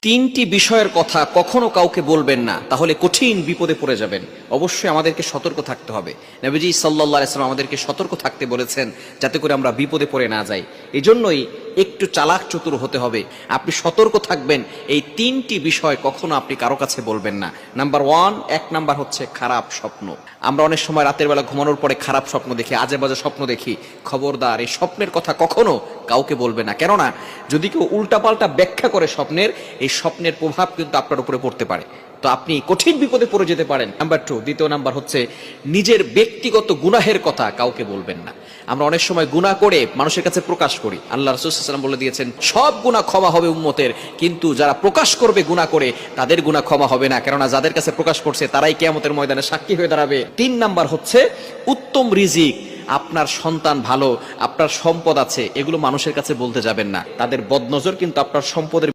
তিনটি বিষয়ের কথা কখনো কাউকে বলবেন না, তাহলে কঠিন বিপদে পড়ে যাবেন। অবশ্যই আমাদেরকে সতর্ক থাকতে হবে। নবীজি সাল্লাল্লাহু আলাইহি ওয়াসাল্লাম আমাদেরকে সতর্ক থাকতে বলেছেন, যাতে করে আমরা বিপদে পড়ে না যাই। এজন্যই একটু চালাক চতুর হতে হবে। আপনি সতর্ক থাকবেন, এই তিনটি বিষয় কখনো আপনি কারো কাছে বলবেন না। নাম্বার ওয়ান, এক নাম্বার হচ্ছে খারাপ স্বপ্ন। আমরা অনেক সময় রাতের বেলা ঘুমানোর পরে খারাপ স্বপ্ন দেখি, আজে বাজে স্বপ্ন দেখি। খবরদার, এই স্বপ্নের কথা কখনো কাউকে বলবে না। কেননা যদি কেউ উল্টাপাল্টা ব্যাখ্যা করে স্বপ্নের, এই স্বপ্নের প্রভাব কিন্তু আপনার উপরে পড়তে পারে, তো আপনি কঠিন বিপদে পড়ে যেতে পারেন। নাম্বার টু, দ্বিতীয় নাম্বার হচ্ছে নিজের ব্যক্তিগত গুনাহের কথা কাউকে বলবেন না। আমরা অনেক সময় গুনাহ করে মানুষের কাছে প্রকাশ করি। আল্লাহ রাসূল সাল্লাল্লাহু আলাইহি ওয়াসাল্লাম বলে দিয়েছেন, সব গুনাহ ক্ষমা হবে উম্মতের, কিন্তু যারা প্রকাশ করবে গুনাহ করে তাদের গুনাহ ক্ষমা হবে না, কেননা যাদের কাছে প্রকাশ করছে তারাই কিয়ামতের ময়দানে সাক্ষী হয়ে দাঁড়াবে। তিন নাম্বার হচ্ছে উত্তম রিজিক। আপনার সন্তান ভালো, আপনার সম্পদ আছে, এগুলো মানুষের কাছে বলতে যাবেন না। তাদের বদনজর কিন্তু আপনার সম্পদের